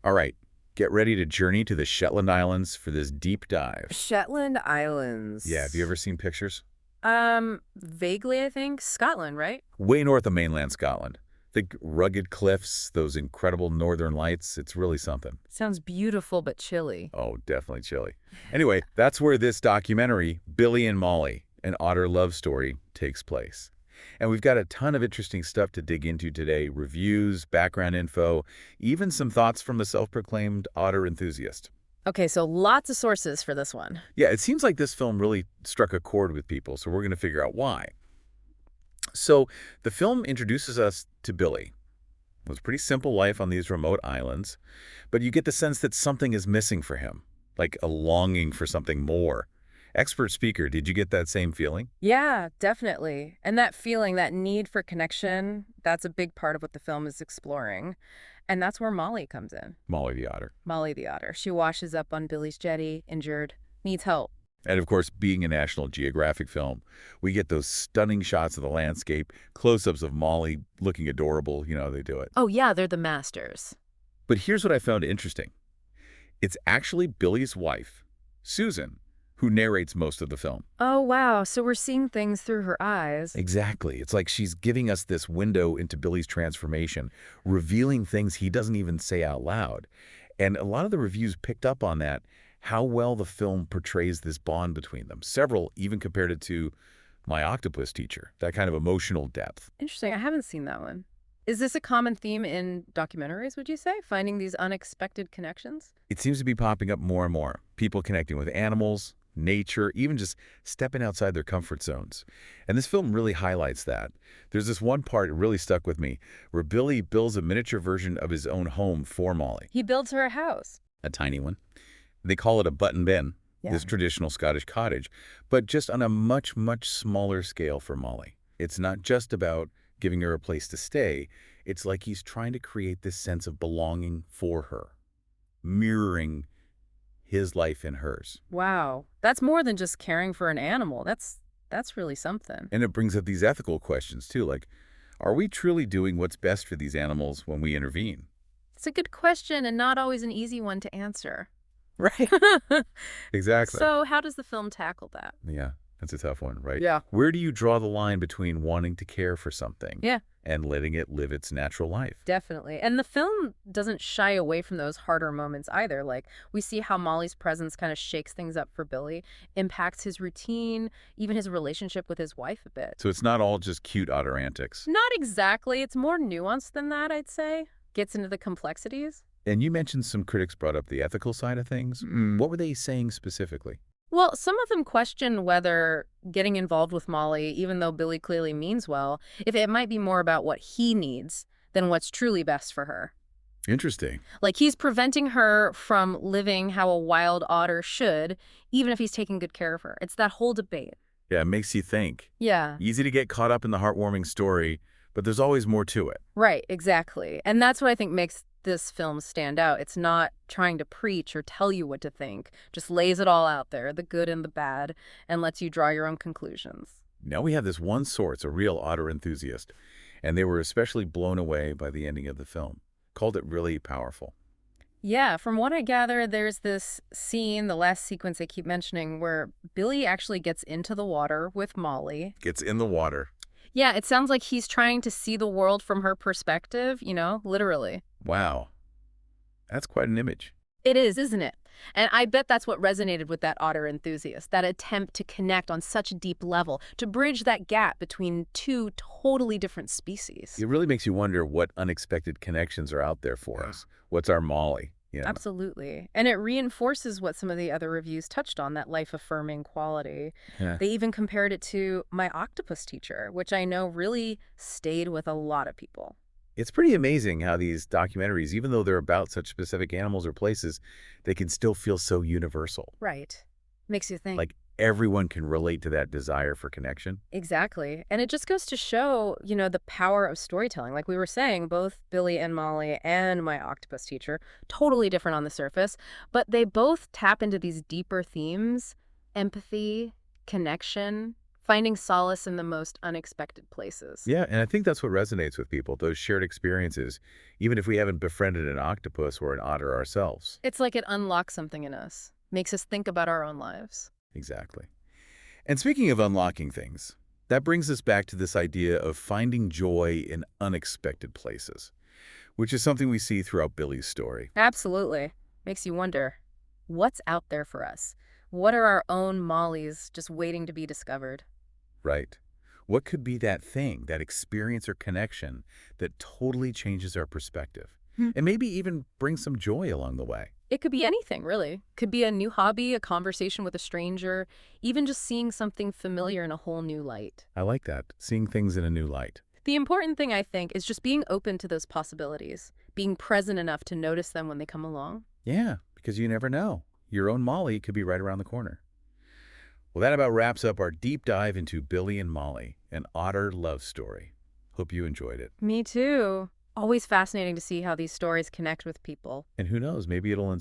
All right, get ready to journey to the Shetland Islands for this deep dive. Shetland Yeah, have you Islands. ever seen pictures? Vaguely, I think. Scotland, right? Way north of mainland Scotland. Think rugged cliffs, those incredible northern lights. It's really something. Sounds beautiful but chilly. Oh, definitely chilly. Anyway, that's where this documentary, Billy and Molly, an otter love story, takes place. And we've got a ton of interesting stuff to dig into today. Reviews, background info, even some thoughts from the self-proclaimed otter enthusiast. Okay, so lots of sources for this one. Yeah, it seems like this film really struck a chord with people, so we're going to figure out why. So the film introduces us to Billy. It was a pretty simple life on these remote islands, but you get the sense that something is missing for him, like a longing for something more. Expert speaker, did you get that same feeling? Yeah, definitely. And that feeling, that need for connection, that's a big part of what the film is exploring. And that's where Molly comes in. Molly the otter. Molly the otter. She washes up on Billy's jetty, injured, needs help. And of course, being a National Geographic film, we get those stunning shots of the landscape, close-ups of Molly looking adorable, you know how they do it. Oh, yeah, they're the masters. But here's what I found interesting. It's actually Billy's wife, Susan, who narrates most of the film. Oh, wow. So we're seeing things through her eyes. Exactly. It's like she's giving us this window into Billy's transformation, revealing things he doesn't even say out loud. And a lot of the reviews picked up on that, how well the film portrays this bond between them. Several even compared it to My Octopus Teacher, that kind of emotional depth. Interesting. I haven't seen that one. Is this a common theme in documentaries, would you say? Finding these unexpected connections? It seems to be popping up more and more. People connecting with animals, nature, even just stepping outside their comfort zones. And this film really highlights that. There's this one part that really stuck with me, where Billy builds a miniature version of his own home for Molly, He builds her a house. a tiny one. They call it a button bin, Yeah. this traditional Scottish cottage, but just on a much, much smaller scale for Molly. It's not just about giving her a place to stay. It's like he's trying to create this sense of belonging for her, mirroring his life in hers. Wow. That's more than just caring for an animal. That's really something. And it brings up these ethical questions too, like, are we truly doing what's best for these animals when we intervene? It's a good question and not always an easy one to answer. Right. Exactly. So, how does the film tackle that? Yeah, that's a tough one, right? Yeah. Where do you draw the line between wanting to care for something Yeah, and letting it live its natural life? definitely. And the film doesn't shy away from those harder moments either. Like, we see how Molly's presence kind of shakes things up for Billy, impacts his routine, even his relationship with his wife a bit. So it's not all just cute otter antics. Not exactly. It's more nuanced than that, I'd say. Gets into the complexities. And you mentioned some critics brought up the ethical side of things. What were they saying specifically? Well, some of them question whether getting involved with Molly, even though Billy clearly means well, if it might be more about what he needs than what's truly best for her. Interesting. Like he's preventing her from living how a wild otter should, even if he's taking good care of her. It's that whole debate. Yeah, it makes you think. Yeah, Easy to get caught up in the heartwarming story, but there's always more to it. right, exactly. And that's what I think makes this film stand out. It's not trying to preach or tell you what to think, just lays it all out there, the good and the bad, and lets you draw your own conclusions. Now we have this one source, a real otter enthusiast, and they were especially blown away by the ending of the film. Called it really powerful. Yeah, from what I gather, there's this scene, the last sequence I keep mentioning, where Billy actually gets into the water with Molly. Gets in the water. Yeah, it sounds like he's trying to see the world from her perspective, literally. Wow. That's quite an image. It is, isn't it? And I bet that's what resonated with that otter enthusiast, that attempt to connect on such a deep level, to bridge that gap between two totally different species. It really makes you wonder what unexpected connections are out there for us. What's our Molly? You know? Absolutely. And it reinforces what some of the other reviews touched on, that life-affirming quality. Yeah. They even compared it to My Octopus Teacher, which I know really stayed with a lot of people. It's pretty amazing how these documentaries, even though they're about such specific animals or places, they can still feel so universal. Right. Makes you think. Like everyone can relate to that desire for connection. Exactly. And it just goes to show, the power of storytelling. Like we were saying, both Billy and Molly and My Octopus Teacher, totally different on the surface, but they both tap into these deeper themes: empathy, connection, Finding solace in the most unexpected places. Yeah, and I think that's what resonates with people, those shared experiences, even if we haven't befriended an octopus or an otter ourselves. It's like it unlocks something in us, makes us think about our own lives. Exactly. And speaking of unlocking things, that brings us back to this idea of finding joy in unexpected places, which is something we see throughout Billy's story. Absolutely. Makes you wonder, what's out there for us? What are our own Mollies just waiting to be discovered? Right. What could be that thing, that experience or connection that totally changes our perspective? Hmm. And maybe even brings some joy along the way. It could be anything, really. Could be a new hobby, a conversation with a stranger, even just seeing something familiar in a whole new light. I like that, seeing things in a new light. The important thing, I think, is just being open to those possibilities, being present enough to notice them when they come along. Yeah, because you never know. Your own Molly could be right around the corner. Well, that about wraps up our deep dive into Billy and Molly, an otter love story. Hope you enjoyed it. Me too. Always fascinating to see how these stories connect with people. And who knows, maybe it'll